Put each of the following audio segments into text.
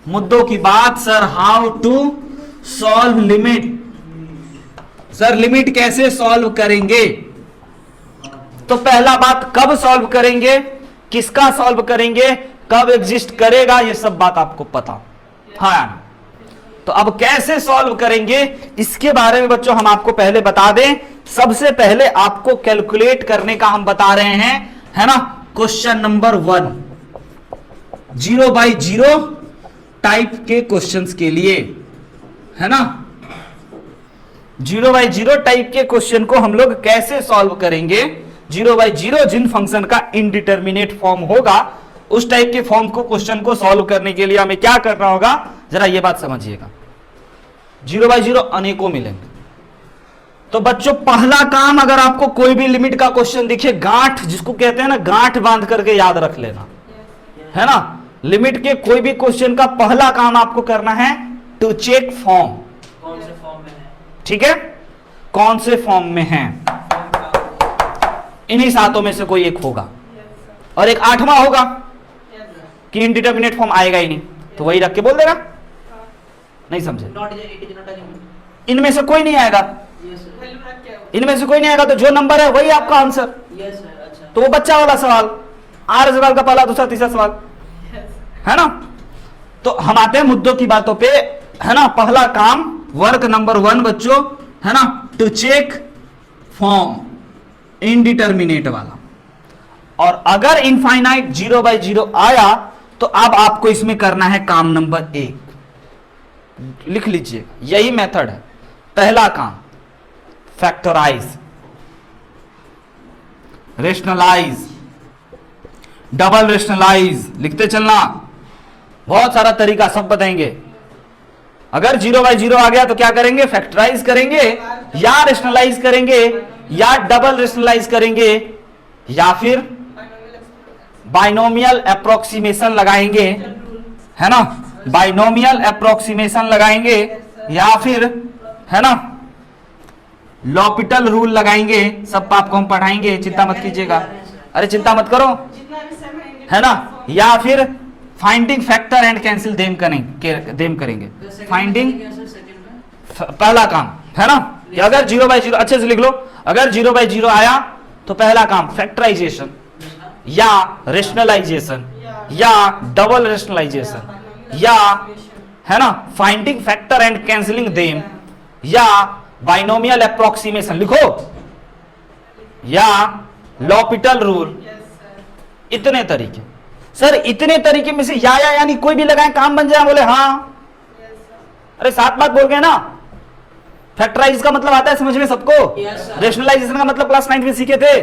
मुद्दों की बात sir, how to solve limit. Sir limit कैसे सॉल्व करेंगे? तो पहला बात, कब सॉल्व करेंगे, किसका सॉल्व करेंगे, कब एग्जिस्ट करेगा, ये सब बात आपको पता। हाँ, तो अब कैसे सॉल्व करेंगे इसके बारे में बच्चों हम आपको पहले बता दें। सबसे पहले आपको कैलकुलेट करने का हम बता रहे हैं, है ना, क्वेश्चन नंबर 1, 0 बाई 0 टाइप के क्वेश्चंस के लिए, है ना। 0 बाई 0 टाइप के क्वेश्चन को हम लोग कैसे सॉल्व करेंगे? 0 बाई 0 जिन फंक्शन का इनडिटर्मिनेट फॉर्म होगा उस टाइप के फॉर्म को, क्वेश्चन को सॉल्व करने के लिए हमें क्या करना होगा, जरा ये बात समझिएगा। 0 बाई 0 अनेकों मिलेंगे। तो बच्चों पहला काम, अगर आपको कोई भी लिमिट का क्वेश्चन दिखे, गांठ जिसको कहते हैं ना, गांठ बांध करके याद रख लेना, है ना। लिमिट के कोई भी क्वेश्चन का पहला काम आपको करना है टू चेक फॉर्म, कौन से फॉर्म में है, ठीक है, कौन से फॉर्म में है। इन्हीं सातों में से कोई एक होगा, और एक आठवां होगा कि इनडिटर्मिनेट फॉर्म आएगा ही नहीं, तो वही रख के बोल देगा। नहीं समझे? इनमें से कोई नहीं आएगा, इनमें से कोई नहीं आएगा, तो जो नंबर है वही आपका आंसर। तो वो बच्चा वाला सवाल, आर सवाल का पहला, दूसरा, तीसरा सवाल, है ना। तो हम आते हैं मुद्दों की बातों पे, है ना। पहला काम, वर्क नंबर 1 बच्चों, है ना, टू चेक फॉर्म, इनडिटर्मिनेट वाला। और अगर इनफाइनाइट 0 बाई 0 आया तो अब आपको इसमें करना है काम नंबर 1, लिख लीजिए, यही मेथड है। पहला काम, फैक्टराइज, रेशनलाइज, डबल रेशनलाइज, लिखते चलना, बहुत सारा तरीका सब बताएंगे। अगर 0 बाई 0 आ गया तो क्या करेंगे, फैक्टराइज करेंगे, या रेशनलाइज करेंगे, या डबल रेशनलाइज करेंगे, या फिर बाइनोमियल अप्रोक्सीमेशन लगाएंगे, है ना, बाइनोमियल अप्रोक्सीमेशन लगाएंगे, या फिर, है ना, लॉपिटल रूल लगाएंगे। सब आपको हम पढ़ाएंगे, चिंता मत कीजिएगा, अरे चिंता मत करो, है ना। या फिर finding factor and cancel them करेंगे। फाइंडिंग पहला काम, है ना, कि अगर 0 बाई 0, अच्छे से लिख लो, अगर 0 बाई 0 आया तो पहला काम फैक्टराइजेशन, या रेशनलाइजेशन, या डबल रेशनलाइजेशन, या, है ना, finding factor and cancelling them, या बाइनोमियल अप्रोक्सीमेशन लिखो, या लॉपिटल रूल। इतने तरीके, सर इतने तरीके में से या यानी कोई भी लगाएं काम बन जाए, बोले हाँ। अरे सात बात बोल गए ना। फैक्टराइज का मतलब आता है समझ में सबको, रेशनलाइजेशन का मतलब क्लास 9 में सीखे थे।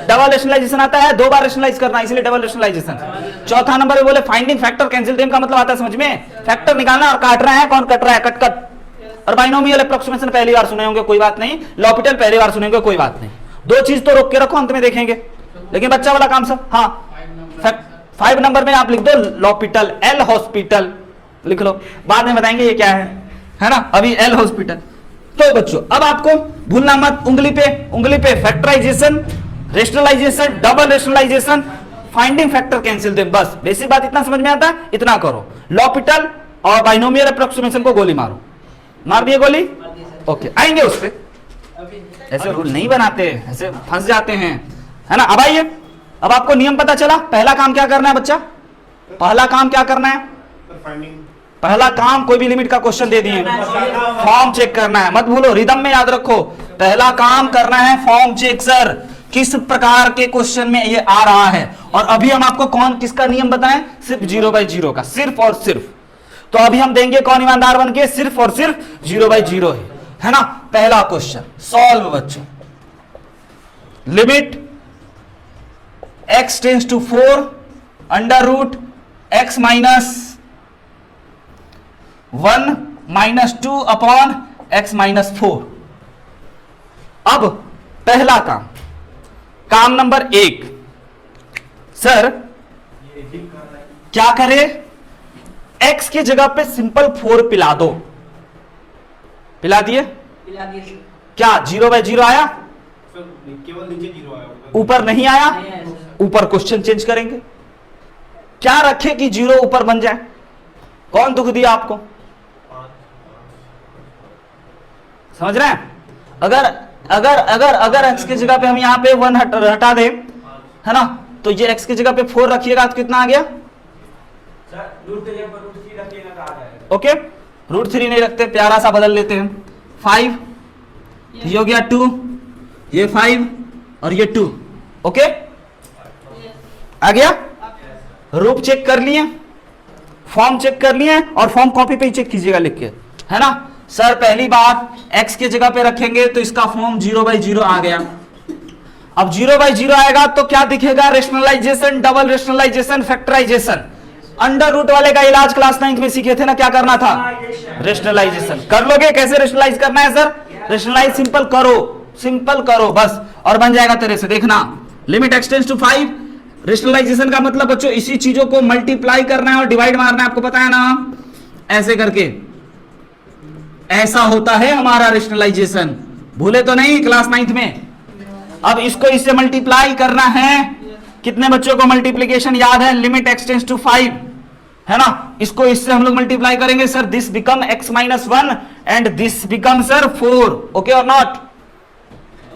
डबल रेशनलाइजेशन आता है, 2 बार रेशनलाइज करना, इसलिए डबल रेशनलाइजेशन। चौथा नंबर पे बोले फाइंडिंग फैक्टर कैंसिल देम का मतलब आता है समझ में, फैक्टर निकालना और काट रहा है, कौन कट रहा है, कट कट। और बाइनोमियल अप्रोक्सीमेशन पहली बार सुने होंगे, कोई बात नहीं। लॉपिटल पहली बार सुनेंगे, कोई बात नहीं। 2 चीज तो रोक के रखो, अंत में देखेंगे। लेकिन बच्चा वाला काम सब, हाँ 5 नंबर में आप लिख दो लॉपिटल, एल हॉस्पिटल लिख लो, बाद में बताएंगे ये क्या है ना। अभी एल हॉस्पिटल। तो बच्चों अब आपको भूलना मत, उंगली पे factorisation, rationalisation, double rationalisation, finding factor cancel them, बस बेसिक बात इतना समझ में आता है, इतना करो। लॉपिटल और बाइनोमियल अप्रोक्सीमेशन को गोली मारो, मार दिए गोली, ओके, आएंगे उस पे। ऐसे रूल नहीं बनाते, ऐसे फंस जाते हैं, है ना। अब आइए, अब आपको नियम पता चला। पहला काम क्या करना है बच्चा, पहला काम क्या करना है, पहला काम कोई भी लिमिट का क्वेश्चन दे दिए, फॉर्म चेक करना है, मत भूलो, रिदम में याद रखो। पहला काम करना है फॉर्म चेक, सर किस प्रकार के क्वेश्चन में ये आ रहा है। और अभी हम आपको कौन किसका नियम बताएं, सिर्फ 0 बाई 0 का, सिर्फ और सिर्फ। तो अभी हम देंगे कौन ईमानदार बन के, सिर्फ और सिर्फ 0 बाई 0 है ना। पहला क्वेश्चन सॉल्व बच्चों, limit x tends to 4 under root x minus 1 minus 2 upon x minus 4। अब पहला काम नंबर 1, सर क्या करे, x की जगह पे सिंपल 4 पिला दो। पिला दिए क्या 0 बाई 0 आया, केवल नीचे 0 आया, ऊपर नहीं आया। ऊपर क्वेश्चन चेंज करेंगे, क्या रखे कि 0 ऊपर बन जाए, कौन दुख दिया आपको? समझ रहे हैं? अगर अगर अगर अगर x की जगह पे हम यहाँ पे 1 हटा दें, है ना, तो ये x की जगह पे 4 रखिएगा तो कितना आ गया? ओके, √3 नहीं रखते, प्यारा सा बदल लेते हैं, 5, ये हो गया 2, ये 5 और ये 2। ओके, आ गया? रूप चेक कर लिए, फॉर्म चेक कर लिए, और फॉर्म कॉपी पे ही चेक कीजिएगा लिख के, है ना। सर पहली बात, x की जगह पे रखेंगे तो इसका फॉर्म 0/0 आ गया। अब 0/0 आएगा तो क्या दिखेगा? Rationalisation, double rationalisation, factorisation. Under root वाले का इलाज क्लास 9 में सीखे थे ना, क्या करना था? रेशनलाइजेशन। कर लोगे? कैसे रेशनलाइज करना है सर? रेशनलाइज सिंपल करो बस, और बन जाएगा तेरे से। देखना, limit x tends to 5, rationalisation का मतलब बच्चों इसी चीजों को मल्टीप्लाई करना है और डिवाइड मारना है, आपको पता है ना, ऐसे करके। ऐसा होता है हमारा रेशनलाइजेशन, भूले तो नहीं क्लास 9 में। अब इसको इससे मल्टीप्लाई करना है, कितने बच्चों को मल्टीप्लीकेशन याद है? लिमिट x टेंड्स टू 5, है ना, इसको इससे हम लोग मल्टीप्लाई करेंगे sir, this become x - 1 and this become sir 4, okay और नॉट?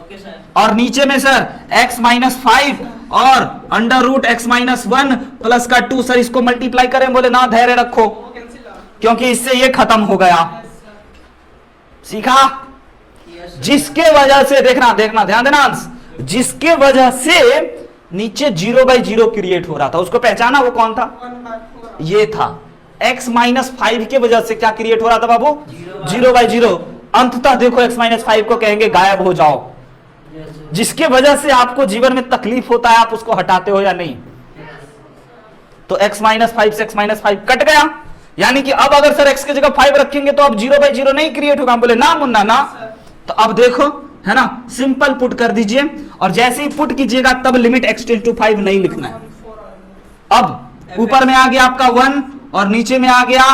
Okay sir. और नीचे में सर x - 5 और अंडर रूट x - 1 प्लस का 2, सर इसको मल्टीप्लाई करें, बोले ना, धैर्य रखो, क्योंकि इससे ये खत्म हो गया। सीखा? जिसके वजह से, देखना ध्यान देना, जिसके वजह से नीचे 0/0 क्रिएट हो रहा था, उसको पहचाना? वो कौन था? ये था। x - 5 के वजह से क्या क्रिएट हो रहा था बाबू? 0/0। अंततः देखो x - 5 को कहेंगे गायब हो जाओ। जिसके वजह से आपको जीवन में तकलीफ होता है, आप उसको हटाते हो या नहीं? तो x - 5 से x - 5 कट गया, यानी कि अब अगर सर x की जगह 5 रखेंगे तो अब 0/0 नहीं क्रिएट होगा। हम बोले ना मुन्ना ना, तो अब देखो, है ना, सिंपल पुट कर दीजिए, और जैसे ही पुट कीजिएगा तब लिमिट x टेंड्स टू 5 नहीं लिखना है। अब ऊपर में आ गया आपका 1 और नीचे में आ गया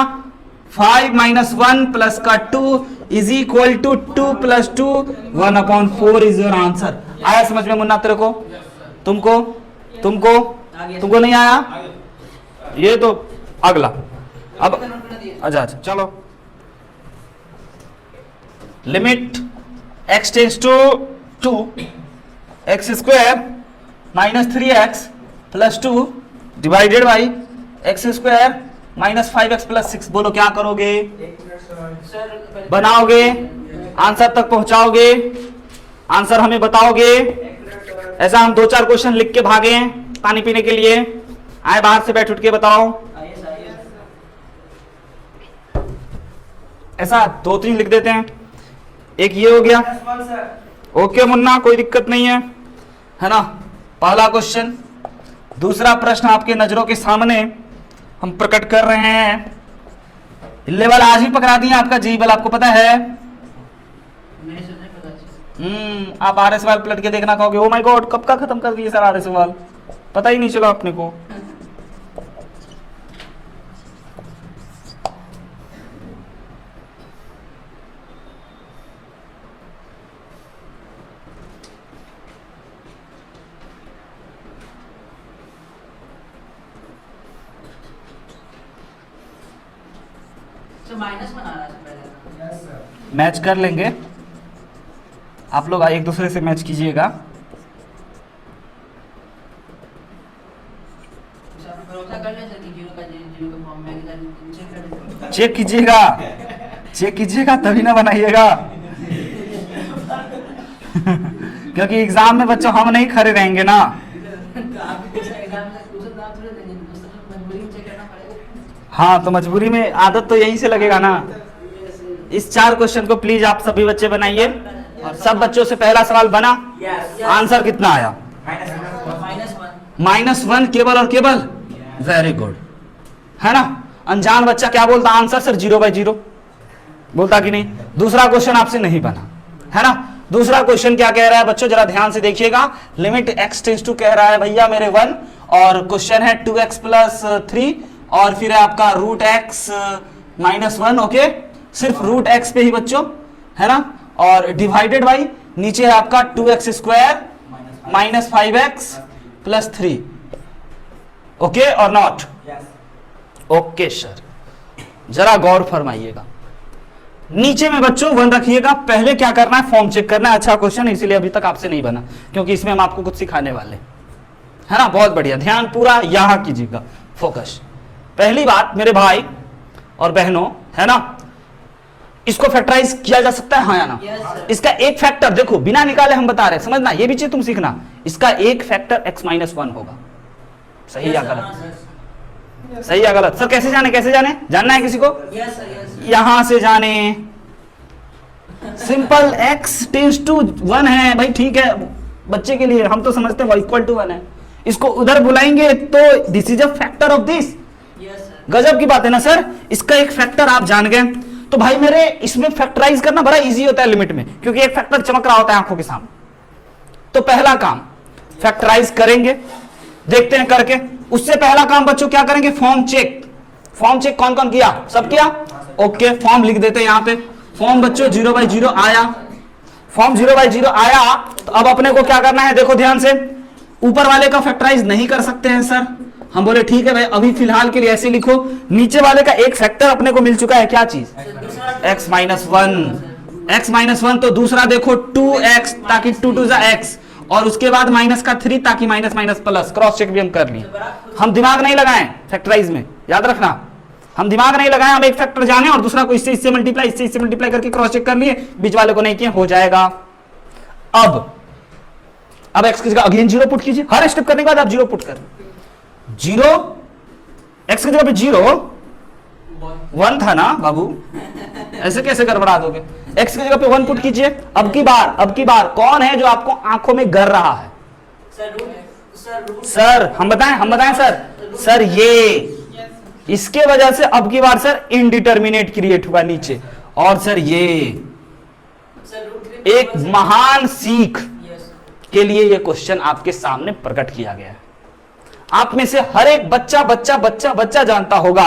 5 - 1 प्लस का 2 is equal to 2 + 2, 1/4 is your answer. आया समझ में मुन्ना तेरे को? तुमको नहीं आया? ये तो अगला। अब अच्छा चलो, limit x tends to 2, x² - 3x + 2 divided by x² - 5x + 6। बोलो क्या करोगे? बनाओगे, आंसर तक पहुंचाओगे, आंसर हमें बताओगे। ऐसा हम 2-4 क्वेश्चन लिख के भागे हैं पानी पीने के लिए, आए बाहर से बैठ उठ के बताओ। ऐसा 2-3 लिख देते हैं। एक ये हो गया, ओके मुन्ना, कोई दिक्कत नहीं है ना। पहला क्वेश्चन। दूसरा प्रश्न आपके नजरों के सामने हम प्रकट कर रहे हैं। लेवल आज ही पकड़ा दिए आपका, जी लेवल आपको पता है? आप आर सवाल पलट के देखना, कहोगे ओ माय गॉड कब का खत्म कर दिए सर आर सवाल, पता ही नहीं चला अपने को। माइनस बना रहा है पहले। मैच कर लेंगे आप लोग, एक दूसरे से मैच कीजिएगा। चेक कीजिएगा तभी ना बनाइएगा क्योंकि एग्जाम में बच्चों हम नहीं खड़े रहेंगे ना। हाँ तो मजबूरी में आदत तो यहीं से लगेगा ना। इस 4 क्वेश्चन को प्लीज आप सभी बच्चे बनाइए, और सब बच्चों से पहला सवाल बना। आंसर कितना आया? -1 केवल और केवल। वेरी गुड, है ना। अनजान बच्चा क्या बोलता? आंसर सर 0/0 बोलता कि नहीं। दूसरा क्वेश्चन आपसे नहीं बना, है ना। दूसरा क्वेश्चन क्या कह रहा है बच्चों, जरा ध्यान से देखिएगा। लिमिट x टेंड्स टू कह रहा है भैया मेरे 1, और क्वेश्चन है 2x + 3, और फिर है आपका √x - 1, ओके। सिर्फ √x पे ही बच्चों, है ना, और डिवाइडेड बाई नीचे है आपका 2x² - 5x + 3, ओके और नॉट? Okay sir. जरा गौर फरमाइएगा। नीचे में बच्चों 1 रखिएगा। पहले क्या करना है, फॉर्म चेक करना है। अच्छा क्वेश्चन, इसीलिए अभी तक आपसे नहीं बना, क्योंकि इसमें हम आपको कुछ सिखाने वाले, है ना। बहुत बढ़िया, ध्यान पूरा यहां कीजिएगा, फोकस। पहली बात मेरे भाई और बहनों, है ना, इसको फैक्टराइज किया जा सकता है, हाँ या ना। Yes, sir. इसका एक फैक्टर देखो, बिना निकाले हम बता रहे हैं, समझना, ये भी चीज तुम सीखना। इसका एक फैक्टर x-1 होगा। सही या गलत? सही या गलत? सर कैसे जाने, कैसे जाने, जानना है किसी को? Yes, sir. Yes, sir. यहां से जाने, सिंपल x टेंड्स टू 1 है भाई, ठीक है, बच्चे के लिए हम तो समझते हैं इक्वल टू 1 है। इसको उधर बुलाएंगे तो this is a factor of this. Yes, sir. गजब की बात है ना सर। इसका एक फैक्टर आप जान गए, तो भाई मेरे इसमें फैक्टराइज करना बड़ा इजी होता है लिमिट में, क्योंकि एक फैक्टर चमक रहा होता है आंखों के सामने। तो पहला काम फैक्टराइज करेंगे, देखते हैं करके। उससे पहला काम बच्चों क्या करेंगे, फॉर्म चेक। फॉर्म चेक कौन कौन किया, सब किया, ओके। फॉर्म लिख देते हैं यहां पे। फॉर्म बच्चों 0/0 आया, फॉर्म 0/0 आया। तो अब अपने को क्या करना है, देखो ध्यान से, ऊपर वाले का फैक्टराइज नहीं कर सकते हैं सर। हम बोले ठीक है भाई, अभी फिलहाल के लिए ऐसे लिखो। नीचे वाले का एक फैक्टर अपने को मिल चुका है, क्या चीज, x-1। x-1 तो दूसरा देखो 2x, ताकि 2 2 x, और उसके बाद माइनस का 3, ताकि minus minus plus. Cross check भी हम कर लिए। हम दिमाग नहीं लगाएं फैक्टराइज में, याद रखना, हम दिमाग नहीं लगाएं। हम एक फैक्टर जाने और दूसरा को इससे मल्टीप्लाई, इससे मल्टीप्लाई करके क्रॉस चेक कर लिए, बीच वाले को नहीं किए, हो जाएगा। अब x की जगह अगेन 0 पुट कीजिए। हर स्टेप करने के बाद आप 0 पुट कर, 0 x की जगह पे 0 1 था ना बाबू, ऐसे कैसे गड़बड़ा दोगे। x की जगह पे 1 पुट कीजिए। अब की बार कौन है जो आपको आंखों में गर रहा है, सर हम बताएं सर ये, इसके वजह से अब की बार सर इनडिटर्मिनेट क्रिएट हुआ नीचे। और सर ये एक महान सीख के लिए ये क्वेश्चन आपके सामने प्रकट किया गया है। आप में से हर एक बच्चा जानता होगा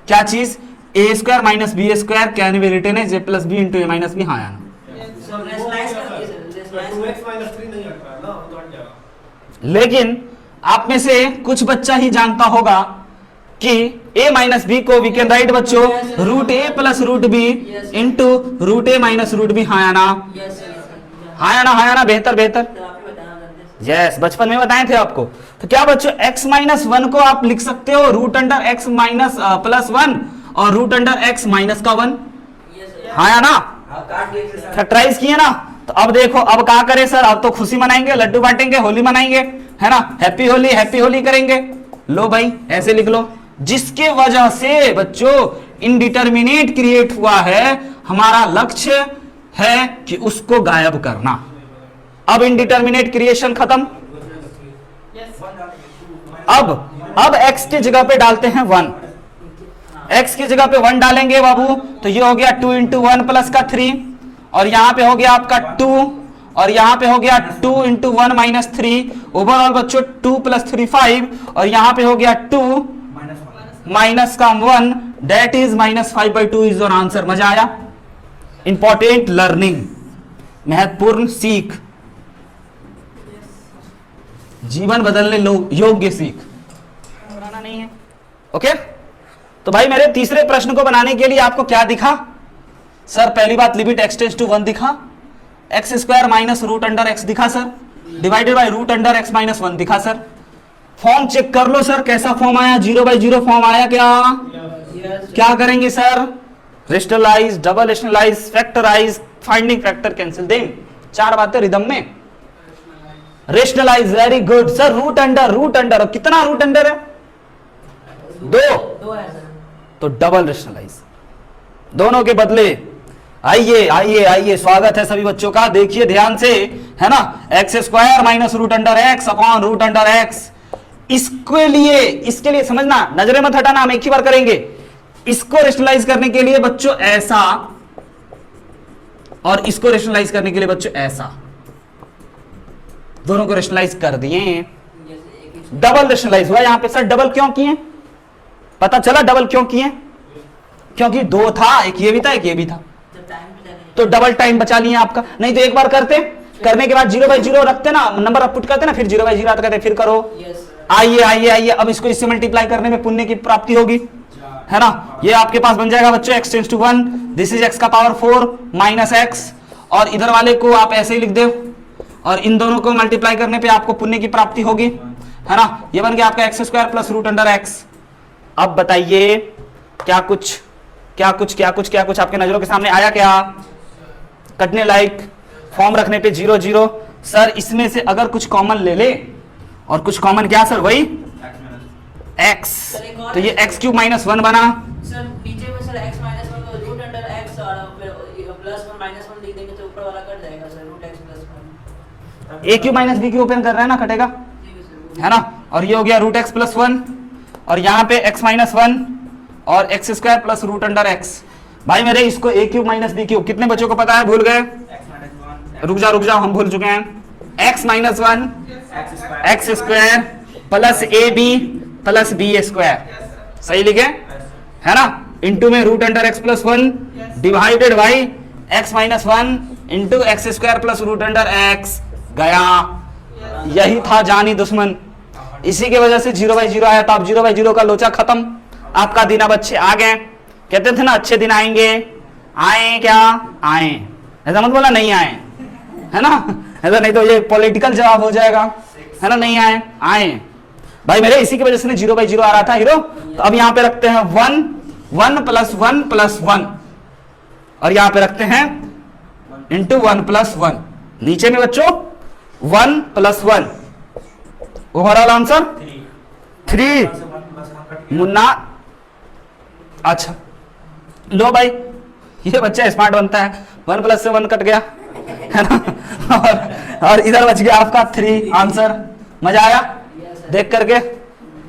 क्या चीज, a² - b² can be written as a + b * a - b। हाँ या ना, लेकिन आप में से कुछ बच्चा ही जानता होगा कि a - b को वी कैन राइट बच्चों √a + √b * √a - √b। हाँ या ना, हाँ या ना, बेहतर। यस, बचपन में बताए थे आपको। तो क्या बच्चों x-1 को आप लिख सकते हो √x - +1 और √x - -1। हाँ या ना, फैक्टराइज किए ना। तो अब देखो, अब क्या करें सर, अब तो खुशी मनाएंगे, लड्डू बांटेंगे, होली मनाएंगे, है ना, हैप्पी होली करेंगे। लो भाई ऐसे लिख लो, जिसके वजह से बच्चों इनडिटर्मिनेट क्रिएट हुआ है। हमारा लक्ष्य है कि उसको गायब करना। अब इनडिटर्मिनेट क्रिएशन खत्म। अब x की जगह पे डालते हैं 1। x की जगह पे 1 डालेंगे बाबू, तो ये हो गया 2 × 1 प्लस का 3, और यहां पे हो गया आपका 2, और यहां पे हो गया 2 × 1 - 3। ओवरऑल बच्चों 2 + 3 5, और यहां पे हो गया 2 माइनस का 1, that is -5/2 is your answer. मजा आया? इंपॉर्टेंट लर्निंग, महत्वपूर्ण सीख, जीवन बदलने योग्य सीख, बनाना नहीं है। ओके, तो भाई मेरे तीसरे प्रश्न को बनाने के लिए आपको क्या दिखा सर? पहली बात लिमिट x टेंड्स टू 1 दिखा, x² - √x दिखा सर, डिवाइडेड बाय √x - 1 दिखा सर। फॉर्म चेक कर लो सर, कैसा फॉर्म आया, 0/0 फॉर्म आया क्या? क्या करेंगे sir? Rationalise, double rationalise, factorise, finding factor, cancel them. 4 बातें रिदम में। Rationalise, very good sir. Root under, कितना रूट अंडर है? 2 तो डबल रेशनलाइज, दोनों के बदले। आइए, स्वागत है सभी बच्चों का। देखिए ध्यान से, है ना, x² - √x / √x। इसके लिए समझना, नजरें मत हटाना, हम एक ही बार करेंगे। इसको रेशनलाइज करने के लिए बच्चों ऐसा, और इसको रेशनलाइज करने के लिए बच्चों ऐसा, दोनों को रेशनलाइज कर दिए, डबल रेशनलाइज हुआ। यहां पे सर डबल क्यों किए, पता चला डबल क्यों किए? क्योंकि 2 था, एक ये भी था, एक ये भी था, तो डबल टाइम बचा लिए आपका। नहीं तो एक बार करने के बाद 0/0 रखते ना, नंबर आप पुट करते ना, फिर 0/0 आता कहते फिर करो। आइए, अब इसको इससे मल्टीप्लाई करने में पुण्य की प्राप्ति होगी, है ना। ये आपके पास बन जाएगा बच्चों x tends to 1, this is x का पावर 4 माइनस x, और इधर वाले को आप ऐसे ही लिख दो, और इन दोनों को मल्टीप्लाई करने पे आपको पुण्य की प्राप्ति होगी, है ना। ये बन गया आपका x square plus root under x। अब बताइए क्या कुछ आपके नजरों के सामने आया क्या? कटने लायक फॉर्म रखने पे 0 0। सर इसमें से अगर कुछ कॉमन ले ले, और कुछ कॉमन क्या सर? वही x, तो ये x क्यूब माइनस 1 बना। सर नीचे में सर x माइनस 1 को रूट अंडर x और फिर प्लस 1 माइनस 1 लिख देंगे तो ऊपर वाला कट जाएगा sir, root x plus 1। a cube minus b cube open कर रहा है ना, कटेगा, ठीक है सर, है ना। और ये हो गया रूट x प्लस 1, और यहाँ पे x माइनस 1 और x square plus root under x। भाई मेरे इसको a cube minus b cube कितने बच्चों को पता है? भूल गए? रुक जाओ हम भूल चुके हैं। x minus 1 x square plus a b plus b square, सही लिखे, है ना। इंटू में root under x plus 1 divided by x minus 1 into x square plus root under x। गया, यही था जानी दुश्मन, इसी के वजह से 0/0 आया था। अब 0/0 का लोचा खत्म, आपका दिन अब अच्छे आ गए। कहते थे ना अच्छे दिन आएंगे, आए क्या? आए, ऐसा मत बोला नहीं आए, है ना, ऐसा नहीं तो ये पॉलिटिकल जवाब हो जाएगा, है ना। नहीं आए, आए भाई मेरे, इसी की वजह से 0/0 आ रहा था हीरो। तो अब यहाँ पे रखते हैं 1 प्लस 1 प्लस 1, और यहाँ पे रखते हैं इंटू 1 प्लस 1। नीचे में बच्चों 1 प्लस 1, ओवरऑल आंसर 3। मुन्ना, अच्छा लो भाई, ये बच्चा स्मार्ट बनता है, 1 प्लस से 1 कट गया, है ना। और इधर बच गया आपका 3 आंसर। मजा आया देख करके?